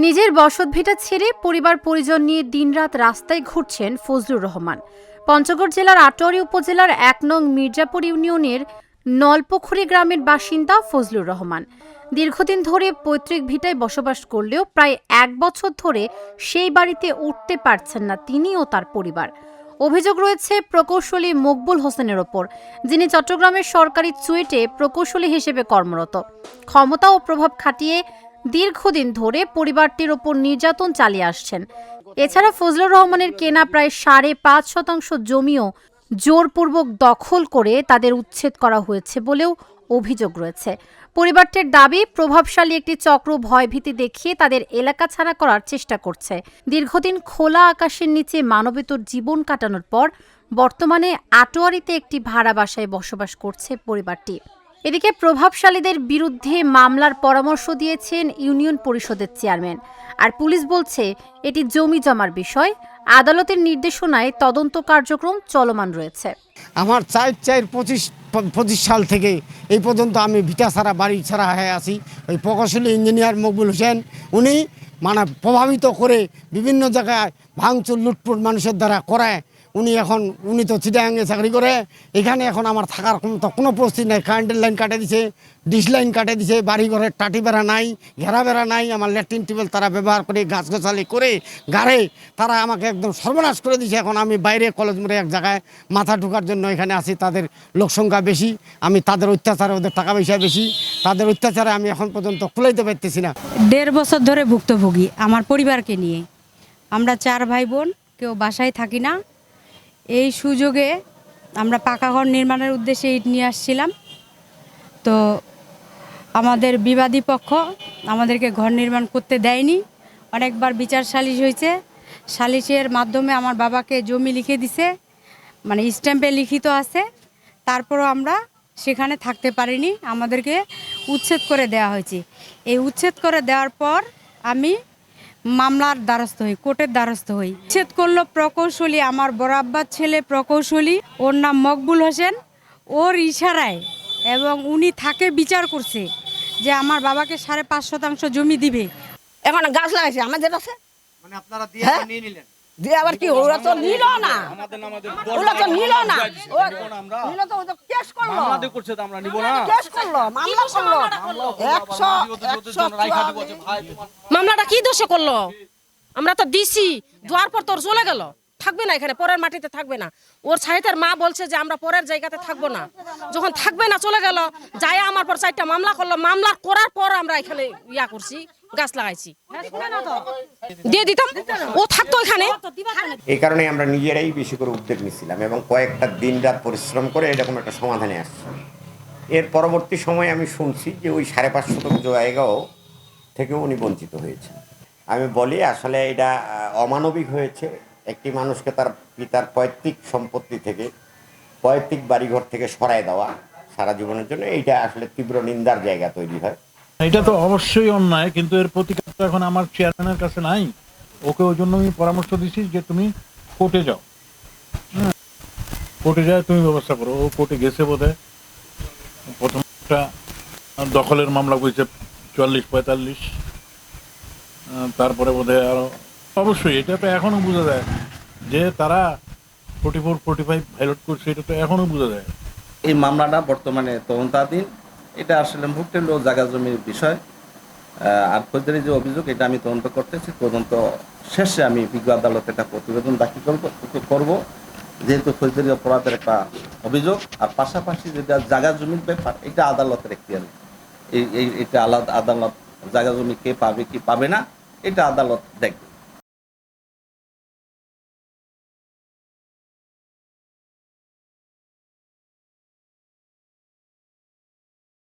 নিজের বসতভিটা ছেড়ে পরিবার পরিজন নিয়ে দিনরাত রাস্তায় ঘুরছেন ফজলুর রহমান। পঞ্চগড় জেলার আটোয়ারী উপজেলার ১ নং মির্জাপুর ইউনিয়নের নলপুখুরি গ্রামের বাসিন্দা ফজলুর রহমান দীর্ঘদিন ধরে পৈতৃক ভিটায় বসবাস করলেও প্রায় ১ বছর ধরে সেই বাড়িতে উঠতে পারছেন না তিনি ও তার পরিবার। অভিযোগ রয়েছে প্রকৌশলী মকবুল হোসেনের ওপর, যিনি চট্টগ্রামের সরকারি চুয়েটে প্রকৌশলী হিসেবে কর্মরত। ক্ষমতা ও প্রভাব খাটিয়ে দীর্ঘদিন ধরে পরিবারটির ওপর নির্যাতন চালিয়ে আসছেন। এছাড়া ফজলুর রহমানের কেনা প্রায় ৫.৫% জমিও জোরপূর্বক দখল করে তাদের উচ্ছেদ করা হয়েছে বলেও অভিযোগ রয়েছে। পরিবারটির দাবি, প্রভাবশালী একটি চক্র ভয়ভীতি দেখিয়ে তাদের এলাকা ছাড়া করার চেষ্টা করছে। দীর্ঘদিন খোলা আকাশের নিচে মানবেতর জীবন কাটানোর পর বর্তমানে আটোয়ারীতে একটি ভাড়া বাসায় বসবাস করছে পরিবারটি। এদিকে প্রভাবশালীদের বিরুদ্ধে মামলার পরামর্শ দিয়েছেন ইউনিয়ন পরিষদের চেয়ারম্যান। আর পুলিশ বলছে এটি জমি জমার বিষয়, আদালতের নির্দেশনায় তদন্ত কার্যক্রম চলমান রয়েছে। আমার ২৫ সাল থেকে এই পর্যন্ত আমি ভিটা ছাড়া বাড়ি ছাড়া হয়ে আছি। ওই প্রকৌশলী ইঞ্জিনিয়ার মকবুল হোসেন উনি প্রভাবিত করে বিভিন্ন জায়গায় ভাঙচুর লুটপুট মানুষের দ্বারা করায়। উনি তো চিটাগাঙে চাকরি করে, এখানে এখন আমার থাকার কোনো পরিস্থিতি নেই। কারেন্টের লাইন কাটে দিছে, ডিশ লাইন কাটে দিছে, বাড়ি ঘরের টাটি বেড়া নাই, ঘেরা বেড়া নাই। আমার ল্যাট্রিন টিউবওয়েল তারা ব্যবহার করে গাছগাছালি করে গাড়ে তারা আমাকে একদম সর্বনাশ করে দিছে। এখন আমি বাইরে কলেজ মোড়ে এক জায়গায় মাথা ঢোকার জন্য এখানে আছি। তাদের লোকসংখ্যা বেশি, আমি তাদের অত্যাচারে, ওদের টাকা পয়সা বেশি, তাদের অত্যাচারে আমি এখন পর্যন্ত কুলাইতে পারতেছি না। ১.৫ বছর ধরে ভুক্তভোগী আমার পরিবারকে নিয়ে। আমরা ৪ ভাই বোন, কেউ বাসায় থাকি না। এই সুযোগে আমরা পাকা ঘর নির্মাণের উদ্দেশ্যে ইট নিয়ে আসছিলাম। তো আমাদের বিবাদী পক্ষ আমাদেরকে ঘর নির্মাণ করতে দেয়নি। অনেকবার বিচার সালিশ হয়েছে, সালিশের মাধ্যমে আমার বাবাকে জমি লিখে দিছে, স্ট্যাম্পে লিখিত আছে। তারপরও আমরা সেখানে থাকতে পারিনি, আমাদেরকে উচ্ছেদ করে দেওয়া হয়েছে। এই উচ্ছেদ করে দেওয়ার পর আমি মামলার দ্বারস্থ হই, কোর্টের দ্বারস্থ হই। উচ্ছেদ করলো প্রকৌশলী, আমার বড় আব্বার ছেলে প্রকৌশলী, ওর নাম মকবুল হোসেন। ওর ইশারায় এবং উনি থাকে বিচার করছে যে আমার বাবাকে ৫.৫% জমি দিবে। এখন গাছ লাগাইছে আমাদের আছে, আপনারা দিয়ে নিয়ে নিলেন, দিয়ে আবার কি ওরা তো নিল না, ওরা তো নিল না, নিল তো ওটা কেস করলো, মামলা করছে তো আমরা নিব না, কেস করলো, মামলা করলো 100 মামলাটা কি দোষে করলো? আমরা তো দিছি, দেওয়ার পর তোর চলে গেল, থাকবে না এখানে, পরের মাটিতে থাকবে না। ওর সাহিত্যের মা বলছে যে আমরা পরের জায়গাতে থাকবো না। যখন থাকবে না চলে গেল, যাই আমার পর 4টা মামলা করলো। মামলা করার পর আমরা এখানে করছি, গাছ লাগাইছি, দিয়ে দিতাম, ও থাকতো এখানে। এই কারণে আমরা নিজেরাই বেশি করে উদ্যোগ নিয়েছিলাম এবং কয়েকটা দিন রাত পরিশ্রম করে এরকম একটা সমাধানে আসছি। এর পরবর্তী সময়ে আমি শুনছি যে ওই 5.5 জায়গাও থেকেও উনি বঞ্চিত হয়েছে। আমি বলি আসলে এটা অমানবিক হয়েছে। একটি মানুষকে তার পিতার পৈতৃক সম্পত্তি থেকে, পৈতৃক বাড়িঘর থেকে সরায় দেওয়া সারা জীবনের জন্য, এইটা আসলে তীব্র নিন্দার জায়গা তৈরি হয়। এটা তো অবশ্যই অন্যায়, কিন্তু এর প্রতিকার তো এখন আমার চেয়ারম্যানের কাছে নাই। ওকে ওই জন্য আমি পরামর্শ দিচ্ছি যে তুমি কোর্টে যাও, কোর্টে যায় তুমি ব্যবস্থা করো। ও কোর্টে গেছে বোধহয়, প্রথম একটা দখলের মামলা করেছে 44-45, তারপরে বোধহয় আরো। অবশ্যই এটা তো এখনো বোঝা যায় যে তারা 44-45 ভাইলেট করছে, এটা তো এখনো বোঝা যায়। এই মামলাটা বর্তমানে তদন্তাধীন। এটা আসলে ভুক্তের লোক জায়গা জমির বিষয়। আর ফৌজদারি যে অভিযোগ, এটা আমি তদন্ত করতেছি। তদন্ত শেষে আমি বিজ্ঞ আদালতে একটা প্রতিবেদন দাখিল করব, যেহেতু ফৌজদারি অপরাধের একটা অভিযোগ। আর পাশাপাশি যেটা জায়গা জমির ব্যাপার, এটা আদালতের এখতিয়ারে। এটা আলাদা আদালত, জায়গা জমি কে পাবে কি পাবে না এটা আদালত দেখবে।